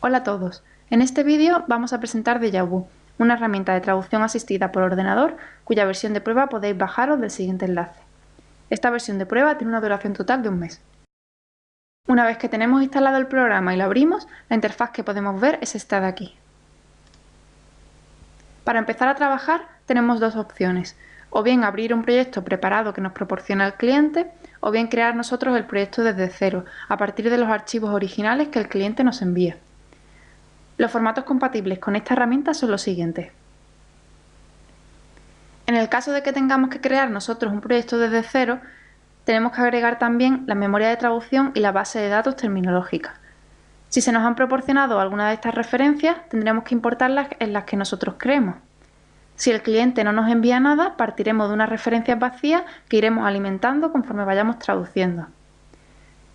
Hola a todos. En este vídeo vamos a presentar Dejavu, una herramienta de traducción asistida por ordenador cuya versión de prueba podéis bajaros del siguiente enlace. Esta versión de prueba tiene una duración total de un mes. Una vez que tenemos instalado el programa y lo abrimos, la interfaz que podemos ver es esta de aquí. Para empezar a trabajar tenemos dos opciones, o bien abrir un proyecto preparado que nos proporciona el cliente, o bien crear nosotros el proyecto desde cero, a partir de los archivos originales que el cliente nos envía. Los formatos compatibles con esta herramienta son los siguientes. En el caso de que tengamos que crear nosotros un proyecto desde cero, tenemos que agregar también la memoria de traducción y la base de datos terminológica. Si se nos han proporcionado alguna de estas referencias, tendremos que importarlas en las que nosotros creemos. Si el cliente no nos envía nada, partiremos de unas referencias vacías que iremos alimentando conforme vayamos traduciendo.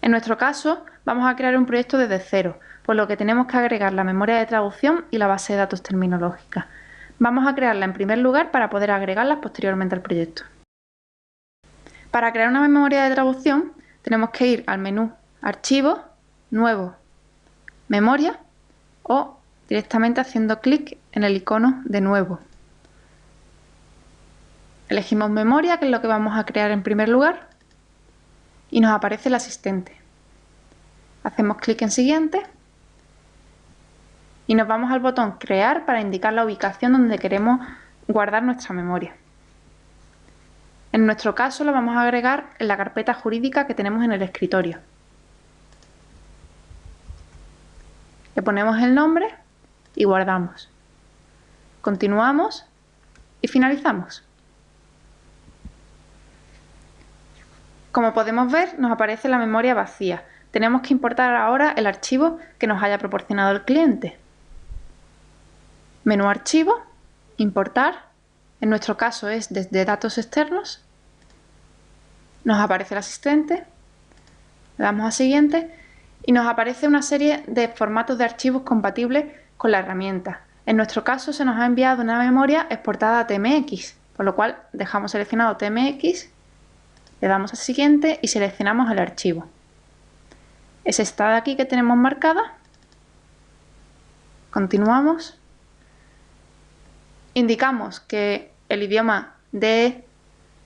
En nuestro caso, vamos a crear un proyecto desde cero, por lo que tenemos que agregar la memoria de traducción y la base de datos terminológica. Vamos a crearla en primer lugar para poder agregarlas posteriormente al proyecto. Para crear una memoria de traducción, tenemos que ir al menú Archivo, Nuevo, Memoria o directamente haciendo clic en el icono de Nuevo. Elegimos Memoria, que es lo que vamos a crear en primer lugar, y nos aparece el asistente. Hacemos clic en Siguiente y nos vamos al botón Crear para indicar la ubicación donde queremos guardar nuestra memoria. En nuestro caso lo vamos a agregar en la carpeta jurídica que tenemos en el escritorio. Le ponemos el nombre y guardamos. Continuamos y finalizamos. Como podemos ver, nos aparece la memoria vacía. Tenemos que importar ahora el archivo que nos haya proporcionado el cliente. Menú Archivo, Importar, en nuestro caso es desde Datos Externos. Nos aparece el asistente, le damos a Siguiente y nos aparece una serie de formatos de archivos compatibles con la herramienta. En nuestro caso se nos ha enviado una memoria exportada a TMX, por lo cual dejamos seleccionado TMX, le damos a Siguiente y seleccionamos el archivo. Es esta de aquí que tenemos marcada. Continuamos. Indicamos que el idioma DE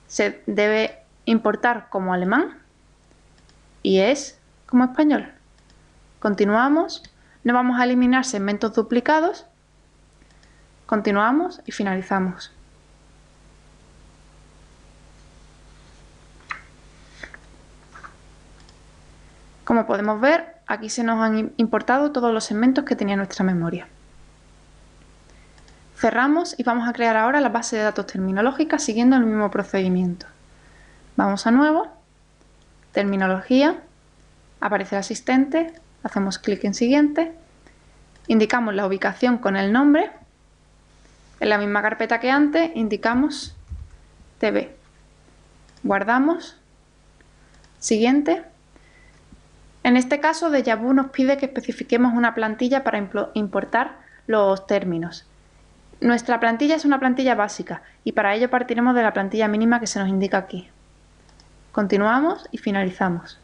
se debe importar como alemán y es como español. Continuamos. No vamos a eliminar segmentos duplicados. Continuamos y finalizamos. Como podemos ver, aquí se nos han importado todos los segmentos que tenía nuestra memoria. Cerramos y vamos a crear ahora la base de datos terminológica siguiendo el mismo procedimiento. Vamos a Nuevo, Terminología, aparece el asistente, hacemos clic en Siguiente, indicamos la ubicación con el nombre, en la misma carpeta que antes indicamos TV, guardamos, Siguiente. En este caso, Dejavu nos pide que especifiquemos una plantilla para importar los términos. Nuestra plantilla es una plantilla básica y para ello partiremos de la plantilla mínima que se nos indica aquí. Continuamos y finalizamos.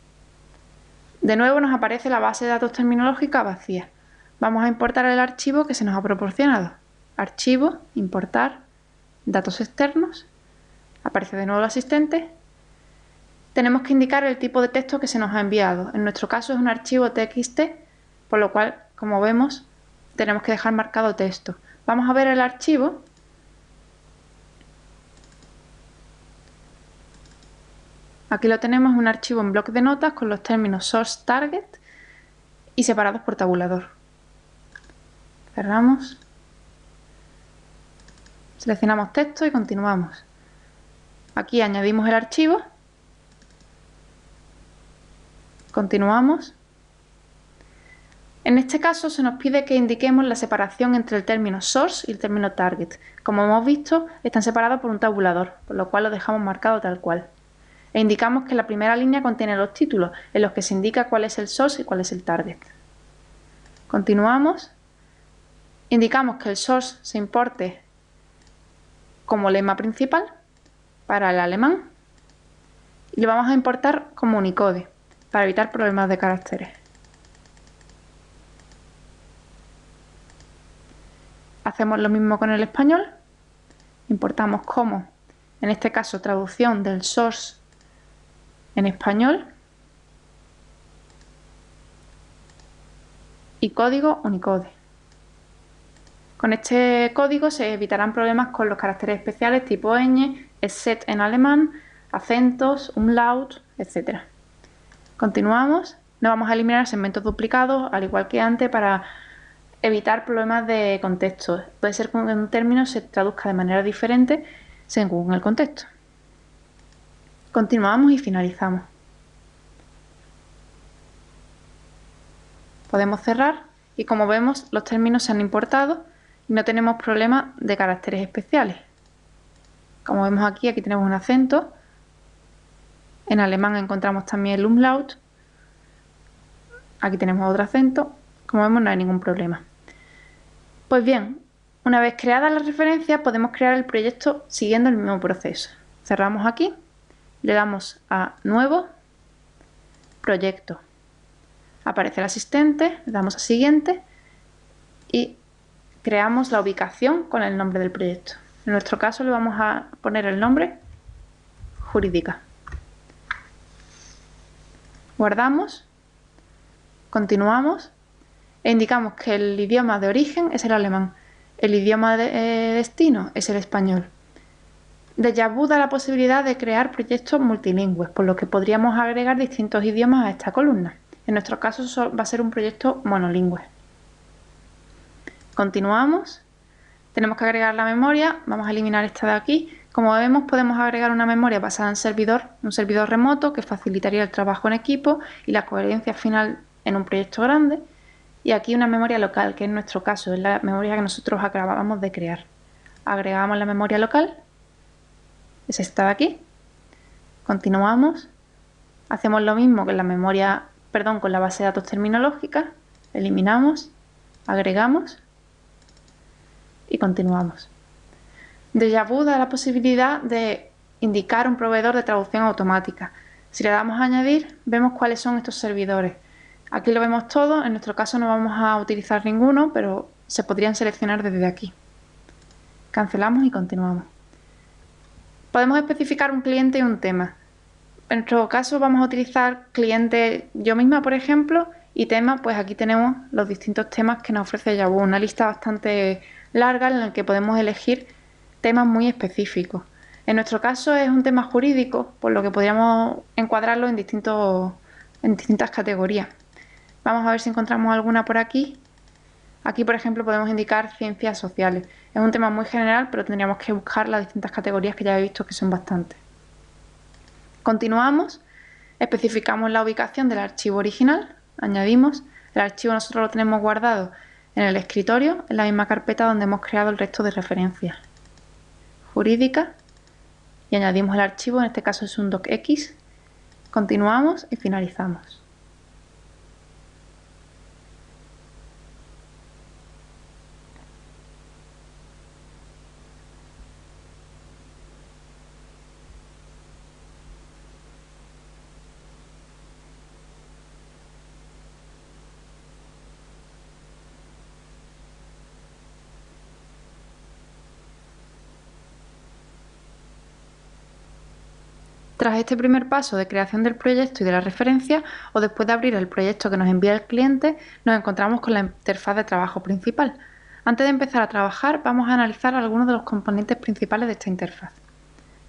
De nuevo nos aparece la base de datos terminológica vacía. Vamos a importar el archivo que se nos ha proporcionado. Archivo, importar, datos externos, aparece de nuevo el asistente. Tenemos que indicar el tipo de texto que se nos ha enviado. En nuestro caso es un archivo TXT, por lo cual, como vemos, tenemos que dejar marcado texto. Vamos a ver el archivo. Aquí lo tenemos, un archivo en bloc de notas con los términos source, target y separados por tabulador. Cerramos. Seleccionamos texto y continuamos. Aquí añadimos el archivo. Continuamos. En este caso se nos pide que indiquemos la separación entre el término source y el término target. Como hemos visto, están separados por un tabulador, por lo cual lo dejamos marcado tal cual. E indicamos que la primera línea contiene los títulos, en los que se indica cuál es el source y cuál es el target. Continuamos. Indicamos que el source se importe como lema principal para el alemán y lo vamos a importar como Unicode para evitar problemas de caracteres. Hacemos lo mismo con el español. Importamos como, en este caso, traducción del source en español y código Unicode. Con este código se evitarán problemas con los caracteres especiales tipo ñ, set en alemán, acentos, umlaut, etc. Continuamos. No vamos a eliminar segmentos duplicados, al igual que antes, para evitar problemas de contexto. Puede ser que un término se traduzca de manera diferente según el contexto. Continuamos y finalizamos. Podemos cerrar y, como vemos, los términos se han importado y no tenemos problemas de caracteres especiales. Como vemos aquí tenemos un acento. En alemán encontramos también el umlaut. Aquí tenemos otro acento. Como vemos, no hay ningún problema. Pues bien, una vez creada la referencia, podemos crear el proyecto siguiendo el mismo proceso. Cerramos aquí, le damos a Nuevo, Proyecto. Aparece el asistente, le damos a Siguiente y creamos la ubicación con el nombre del proyecto. En nuestro caso le vamos a poner el nombre Jurídica. Guardamos, continuamos e indicamos que el idioma de origen es el alemán, el idioma de destino es el español. Déjà vu da la posibilidad de crear proyectos multilingües, por lo que podríamos agregar distintos idiomas a esta columna. En nuestro caso va a ser un proyecto monolingüe. Continuamos. Tenemos que agregar la memoria. Vamos a eliminar esta de aquí. Como vemos, podemos agregar una memoria basada en servidor, un servidor remoto que facilitaría el trabajo en equipo y la coherencia final en un proyecto grande. Y aquí una memoria local, que en nuestro caso es la memoria que nosotros acabamos de crear. Agregamos la memoria local. Es esta de aquí. Continuamos. Hacemos lo mismo con la memoria, con la base de datos terminológica. Eliminamos, agregamos y continuamos. Déjà vu da la posibilidad de indicar un proveedor de traducción automática. Si le damos a añadir, vemos cuáles son estos servidores. Aquí lo vemos todo. En nuestro caso no vamos a utilizar ninguno, pero se podrían seleccionar desde aquí. Cancelamos y continuamos. Podemos especificar un cliente y un tema. En nuestro caso vamos a utilizar cliente yo misma, por ejemplo, y tema, pues aquí tenemos los distintos temas que nos ofrece Déjà vu, una lista bastante larga en la que podemos elegir temas muy específicos. En nuestro caso es un tema jurídico, por lo que podríamos encuadrarlo en distintas categorías. Vamos a ver si encontramos alguna por aquí. Aquí, por ejemplo, podemos indicar ciencias sociales. Es un tema muy general, pero tendríamos que buscar las distintas categorías que ya he visto que son bastantes. Continuamos, especificamos la ubicación del archivo original, añadimos. El archivo nosotros lo tenemos guardado en el escritorio, en la misma carpeta donde hemos creado el resto de referencias. Jurídica, y añadimos el archivo, en este caso es un docx. Continuamos y finalizamos. Tras este primer paso de creación del proyecto y de la referencia, o después de abrir el proyecto que nos envía el cliente, nos encontramos con la interfaz de trabajo principal. Antes de empezar a trabajar, vamos a analizar algunos de los componentes principales de esta interfaz.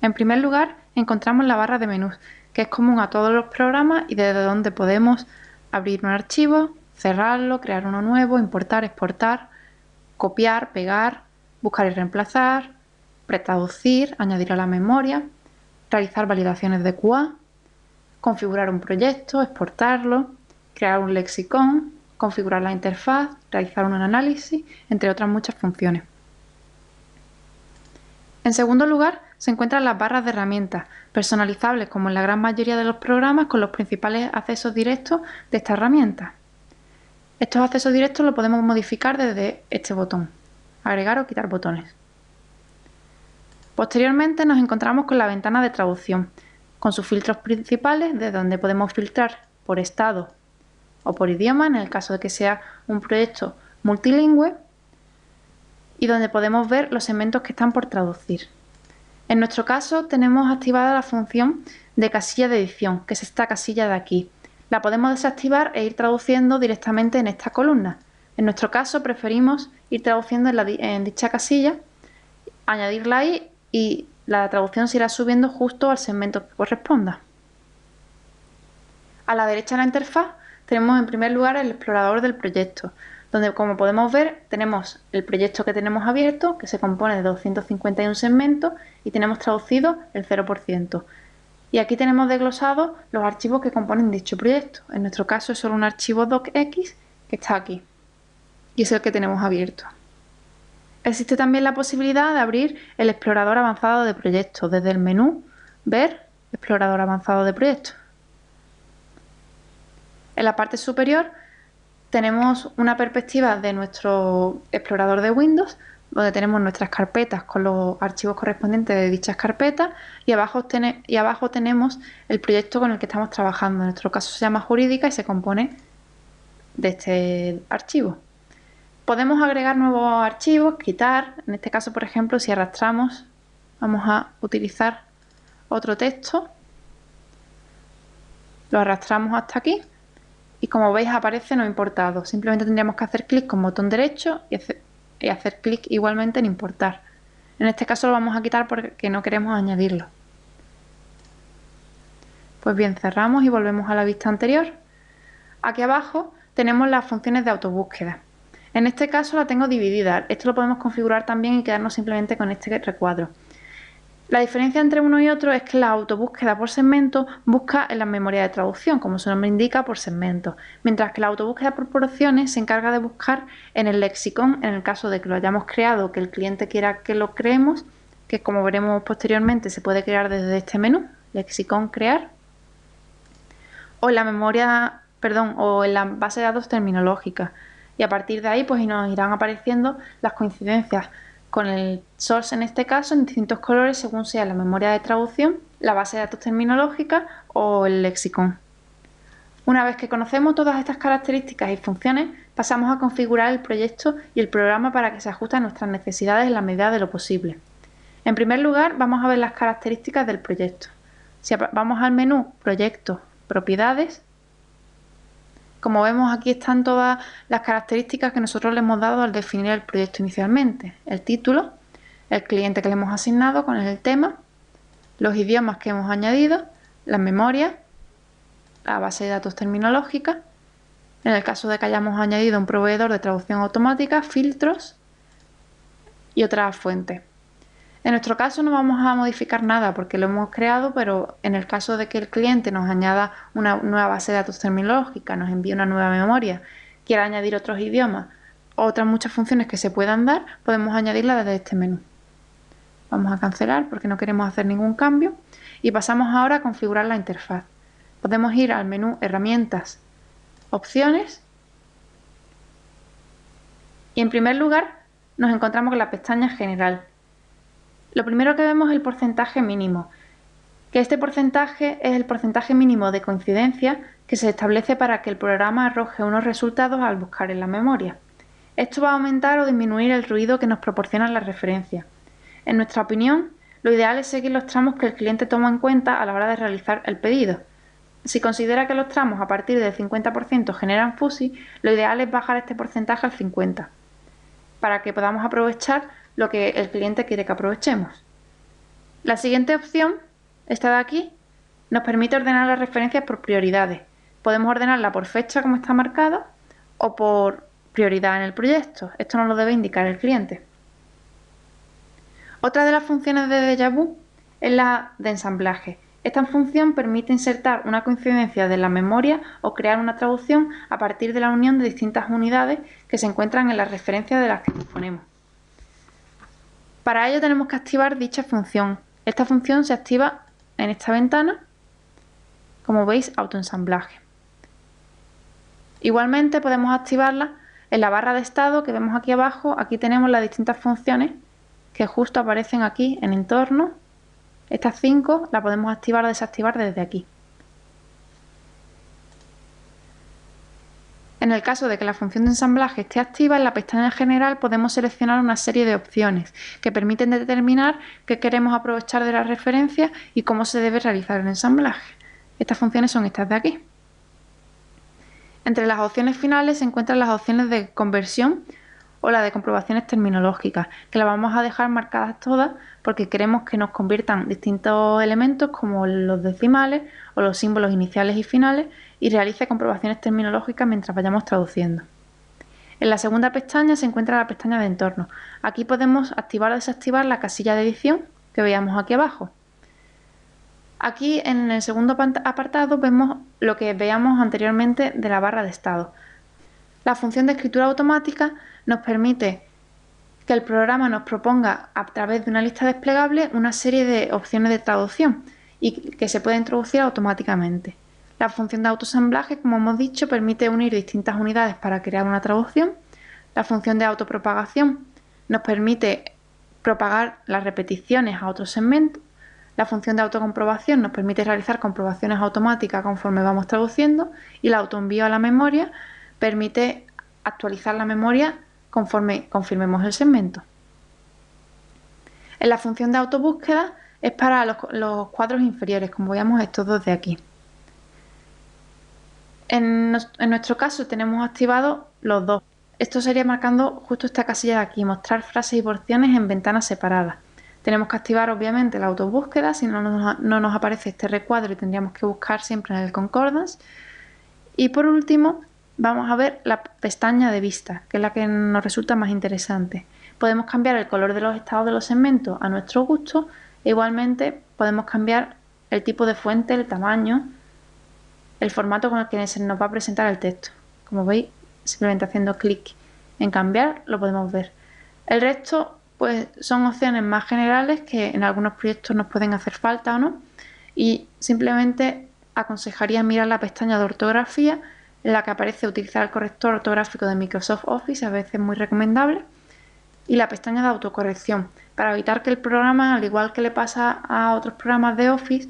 En primer lugar, encontramos la barra de menús, que es común a todos los programas y desde donde podemos abrir un archivo, cerrarlo, crear uno nuevo, importar, exportar, copiar, pegar, buscar y reemplazar, pretraducir, añadir a la memoria, realizar validaciones de QA, configurar un proyecto, exportarlo, crear un lexicon, configurar la interfaz, realizar un análisis, entre otras muchas funciones. En segundo lugar, se encuentran las barras de herramientas, personalizables como en la gran mayoría de los programas con los principales accesos directos de esta herramienta. Estos accesos directos los podemos modificar desde este botón, agregar o quitar botones. Posteriormente nos encontramos con la ventana de traducción, con sus filtros principales, desde donde podemos filtrar por estado o por idioma, en el caso de que sea un proyecto multilingüe, y donde podemos ver los segmentos que están por traducir. En nuestro caso tenemos activada la función de casilla de edición, que es esta casilla de aquí. La podemos desactivar e ir traduciendo directamente en esta columna. En nuestro caso preferimos ir traduciendo en dicha casilla, añadirla ahí y la traducción se irá subiendo justo al segmento que corresponda. A la derecha de la interfaz tenemos en primer lugar el explorador del proyecto, donde como podemos ver tenemos el proyecto que tenemos abierto, que se compone de 251 segmentos y tenemos traducido el 0%. Y aquí tenemos desglosados los archivos que componen dicho proyecto. En nuestro caso es solo un archivo docx que está aquí y es el que tenemos abierto. Existe también la posibilidad de abrir el explorador avanzado de proyectos desde el menú Ver, explorador avanzado de proyectos. En la parte superior tenemos una perspectiva de nuestro explorador de Windows, donde tenemos nuestras carpetas con los archivos correspondientes de dichas carpetas y abajo tenemos el proyecto con el que estamos trabajando. En nuestro caso se llama Jurídica y se compone de este archivo. Podemos agregar nuevos archivos, quitar, en este caso por ejemplo si arrastramos, vamos a utilizar otro texto, lo arrastramos hasta aquí y como veis aparece no importado. Simplemente tendríamos que hacer clic con botón derecho y hacer clic igualmente en importar. En este caso lo vamos a quitar porque no queremos añadirlo. Pues bien, cerramos y volvemos a la vista anterior. Aquí abajo tenemos las funciones de autobúsqueda. En este caso la tengo dividida. Esto lo podemos configurar también y quedarnos simplemente con este recuadro. La diferencia entre uno y otro es que la autobúsqueda por segmento busca en la memoria de traducción, como su nombre indica, por segmento, mientras que la autobúsqueda por porciones se encarga de buscar en el lexicon en el caso de que lo hayamos creado, que el cliente quiera que lo creemos, que como veremos posteriormente se puede crear desde este menú, lexicon crear, o en la memoria, o en la base de datos terminológica. Y a partir de ahí pues nos irán apareciendo las coincidencias con el source en este caso en distintos colores según sea la memoria de traducción, la base de datos terminológica o el lexicon. Una vez que conocemos todas estas características y funciones, pasamos a configurar el proyecto y el programa para que se ajuste a nuestras necesidades en la medida de lo posible. En primer lugar, vamos a ver las características del proyecto. Si vamos al menú Proyectos, Propiedades, como vemos aquí están todas las características que nosotros le hemos dado al definir el proyecto inicialmente. El título, el cliente que le hemos asignado con el tema, los idiomas que hemos añadido, la memoria, la base de datos terminológica, en el caso de que hayamos añadido un proveedor de traducción automática, filtros y otras fuentes. En nuestro caso no vamos a modificar nada porque lo hemos creado, pero en el caso de que el cliente nos añada una nueva base de datos terminológica, nos envíe una nueva memoria, quiera añadir otros idiomas, otras muchas funciones que se puedan dar, podemos añadirlas desde este menú. Vamos a cancelar porque no queremos hacer ningún cambio y pasamos ahora a configurar la interfaz. Podemos ir al menú Herramientas, Opciones y en primer lugar nos encontramos con la pestaña General. Lo primero que vemos es el porcentaje mínimo, que este porcentaje es el porcentaje mínimo de coincidencia que se establece para que el programa arroje unos resultados al buscar en la memoria. Esto va a aumentar o disminuir el ruido que nos proporcionan las referencias. En nuestra opinión, lo ideal es seguir los tramos que el cliente toma en cuenta a la hora de realizar el pedido. Si considera que los tramos a partir del 50% generan fuzzy, lo ideal es bajar este porcentaje al 50%, para que podamos aprovechar lo que el cliente quiere que aprovechemos. La siguiente opción, esta de aquí, nos permite ordenar las referencias por prioridades. Podemos ordenarla por fecha como está marcado o por prioridad en el proyecto. Esto nos lo debe indicar el cliente. Otra de las funciones de Déjà Vu es la de ensamblaje. Esta función permite insertar una coincidencia de la memoria o crear una traducción a partir de la unión de distintas unidades que se encuentran en las referencias de las que disponemos. Para ello tenemos que activar dicha función. Esta función se activa en esta ventana, como veis, autoensamblaje. Igualmente podemos activarla en la barra de estado que vemos aquí abajo. Aquí tenemos las distintas funciones que justo aparecen aquí en entorno. Estas 5 las podemos activar o desactivar desde aquí. En el caso de que la función de ensamblaje esté activa, en la pestaña general podemos seleccionar una serie de opciones que permiten determinar qué queremos aprovechar de la referencia y cómo se debe realizar el ensamblaje. Estas funciones son estas de aquí. Entre las opciones finales se encuentran las opciones de conversión o la de comprobaciones terminológicas, que las vamos a dejar marcadas todas porque queremos que nos conviertan distintos elementos como los decimales o los símbolos iniciales y finales y realice comprobaciones terminológicas mientras vayamos traduciendo. En la segunda pestaña se encuentra la pestaña de entorno. Aquí podemos activar o desactivar la casilla de edición que veíamos aquí abajo. Aquí en el segundo apartado vemos lo que veíamos anteriormente de la barra de estado. La función de escritura automática nos permite que el programa nos proponga a través de una lista desplegable una serie de opciones de traducción y que se puede introducir automáticamente. La función de autoensamblaje, como hemos dicho, permite unir distintas unidades para crear una traducción. La función de autopropagación nos permite propagar las repeticiones a otros segmentos. La función de autocomprobación nos permite realizar comprobaciones automáticas conforme vamos traduciendo y el autoenvío a la memoria permite actualizar la memoria conforme confirmemos el segmento. En la función de autobúsqueda es para los cuadros inferiores, como veíamos estos dos de aquí. En nuestro caso tenemos activados los dos. Esto sería marcando justo esta casilla de aquí, mostrar frases y porciones en ventanas separadas. Tenemos que activar obviamente la autobúsqueda, si no nos aparece este recuadro y tendríamos que buscar siempre en el concordance. Y por último vamos a ver la pestaña de vista, que es la que nos resulta más interesante. Podemos cambiar el color de los estados de los segmentos a nuestro gusto e igualmente podemos cambiar el tipo de fuente, el tamaño, el formato con el que se nos va a presentar el texto. Como veis, simplemente haciendo clic en cambiar lo podemos ver. El resto pues son opciones más generales que en algunos proyectos nos pueden hacer falta o no, y simplemente aconsejaría mirar la pestaña de ortografía en la que aparece utilizar el corrector ortográfico de Microsoft Office, a veces muy recomendable, y la pestaña de autocorrección para evitar que el programa, al igual que le pasa a otros programas de Office,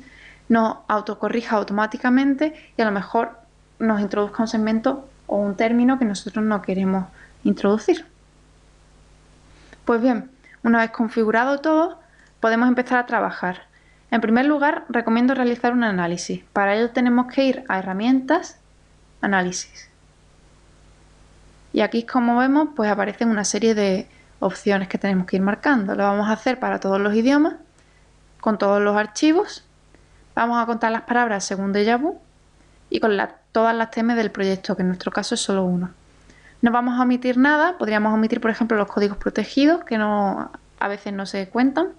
nos autocorrija automáticamente y a lo mejor nos introduzca un segmento o un término que nosotros no queremos introducir. Pues bien, una vez configurado todo, podemos empezar a trabajar. En primer lugar, recomiendo realizar un análisis. Para ello tenemos que ir a Herramientas, Análisis. Y aquí, como vemos, pues aparecen una serie de opciones que tenemos que ir marcando. Lo vamos a hacer para todos los idiomas, con todos los archivos. Vamos a contar las palabras según déjà vu y con todas las temas del proyecto, que en nuestro caso es solo uno. No vamos a omitir nada, podríamos omitir por ejemplo los códigos protegidos que a veces no se cuentan.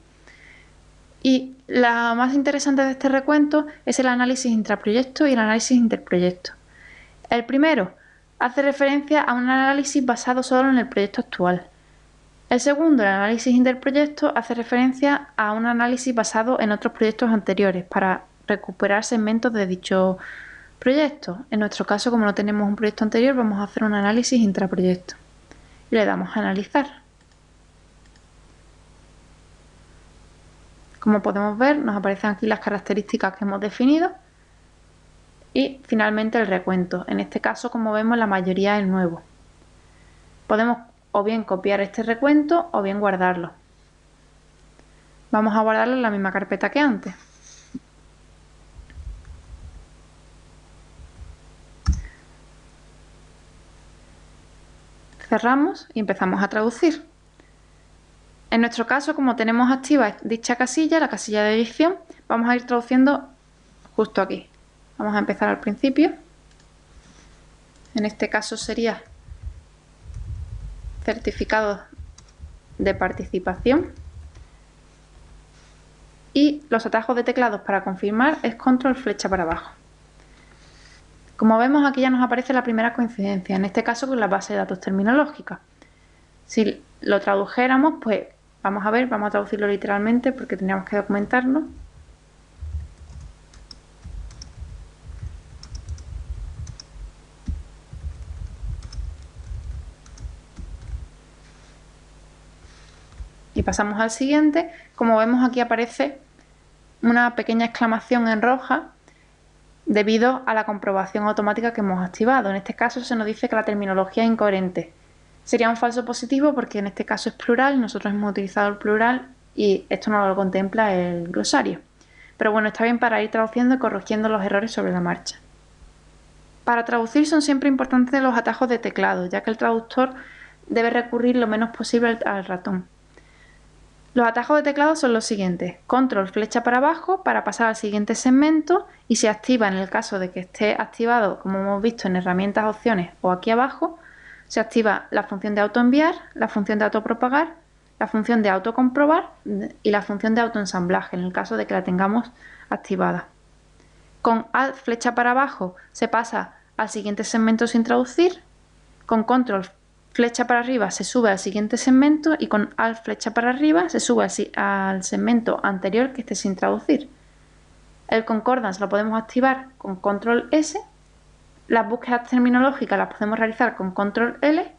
Y la más interesante de este recuento es el análisis intraproyecto y el análisis interproyecto. El primero hace referencia a un análisis basado solo en el proyecto actual. El segundo, el análisis interproyecto, hace referencia a un análisis basado en otros proyectos anteriores para recuperar segmentos de dicho proyecto. En nuestro caso, como no tenemos un proyecto anterior, vamos a hacer un análisis intraproyecto. Y le damos a analizar. Como podemos ver, nos aparecen aquí las características que hemos definido y finalmente el recuento. En este caso, como vemos, la mayoría es nuevo. Podemos o bien copiar este recuento o bien guardarlo. Vamos a guardarlo en la misma carpeta que antes. Cerramos y empezamos a traducir. En nuestro caso, como tenemos activa dicha casilla, la casilla de edición, vamos a ir traduciendo justo aquí. Vamos a empezar al principio. En este caso sería certificado de participación. Y los atajos de teclados para confirmar es control flecha para abajo. Como vemos, aquí ya nos aparece la primera coincidencia, en este caso con la base de datos terminológica. Si lo tradujéramos, pues vamos a traducirlo literalmente porque tendríamos que documentarlo. Y pasamos al siguiente. Como vemos, aquí aparece una pequeña exclamación en roja debido a la comprobación automática que hemos activado. En este caso se nos dice que la terminología es incoherente. Sería un falso positivo porque en este caso es plural, nosotros hemos utilizado el plural y esto no lo contempla el glosario. Pero bueno, está bien para ir traduciendo y corrigiendo los errores sobre la marcha. Para traducir son siempre importantes los atajos de teclado, ya que el traductor debe recurrir lo menos posible al ratón. Los atajos de teclado son los siguientes: control flecha para abajo para pasar al siguiente segmento, y se activa en el caso de que esté activado, como hemos visto en herramientas, opciones o aquí abajo, se activa la función de autoenviar, la función de autopropagar, la función de autocomprobar y la función de autoensamblaje en el caso de que la tengamos activada. Con Alt flecha para abajo se pasa al siguiente segmento sin traducir, con Control flecha para arriba se sube al siguiente segmento y con Alt flecha para arriba se sube al segmento anterior que esté sin traducir. El Concordance lo podemos activar con Control S, las búsquedas terminológicas las podemos realizar con Control L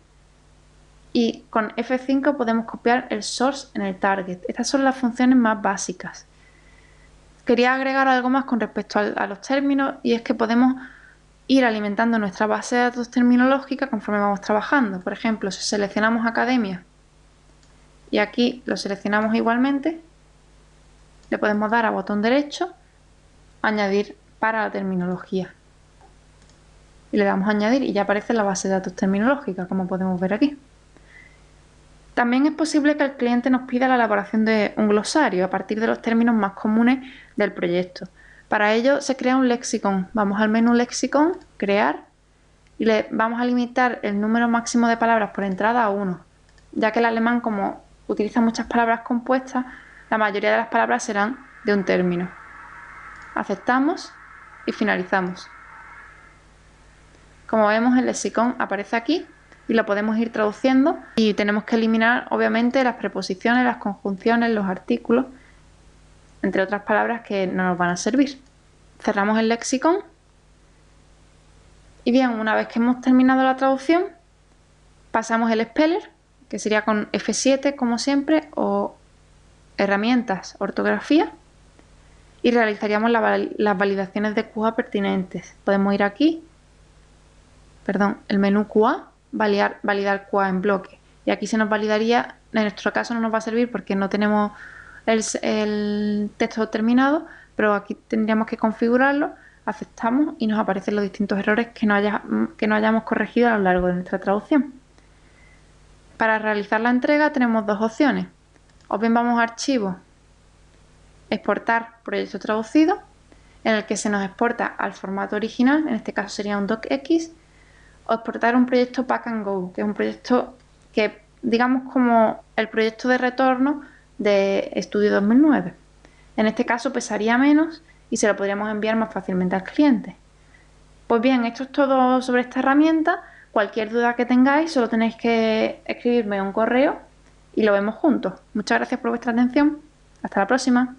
y con F5 podemos copiar el source en el target. Estas son las funciones más básicas. Quería agregar algo más con respecto a los términos, y es que podemos ir alimentando nuestra base de datos terminológica conforme vamos trabajando. Por ejemplo, si seleccionamos Academia y aquí lo seleccionamos igualmente, le podemos dar a botón derecho, añadir para la terminología. Y le damos a añadir y ya aparece la base de datos terminológica, como podemos ver aquí. También es posible que el cliente nos pida la elaboración de un glosario a partir de los términos más comunes del proyecto. Para ello se crea un lexicon. Vamos al menú Lexicon, Crear, y le vamos a limitar el número máximo de palabras por entrada a 1, ya que el alemán, como utiliza muchas palabras compuestas, la mayoría de las palabras serán de un término. Aceptamos y finalizamos. Como vemos, el lexicon aparece aquí y lo podemos ir traduciendo, y tenemos que eliminar obviamente las preposiciones, las conjunciones, los artículos, entre otras palabras que no nos van a servir. Cerramos el lexicon y bien, una vez que hemos terminado la traducción, pasamos el speller, que sería con F7 como siempre, o herramientas, ortografía, y realizaríamos las validaciones de QA pertinentes. Podemos ir aquí, el menú QA, validar QA en bloque, y aquí se nos validaría. En nuestro caso no nos va a servir porque no tenemos el texto terminado, pero aquí tendríamos que configurarlo. Aceptamos y nos aparecen los distintos errores que no hayamos corregido a lo largo de nuestra traducción. Para realizar la entrega tenemos dos opciones: o bien vamos a Archivo, Exportar proyecto traducido, en el que se nos exporta al formato original, en este caso sería un docx, o exportar un proyecto Pack and Go, que es un proyecto que, digamos, como el proyecto de retorno de Estudio 2009. En este caso pesaría menos y se lo podríamos enviar más fácilmente al cliente. Pues bien, esto es todo sobre esta herramienta. Cualquier duda que tengáis, solo tenéis que escribirme un correo y lo vemos juntos. Muchas gracias por vuestra atención. Hasta la próxima.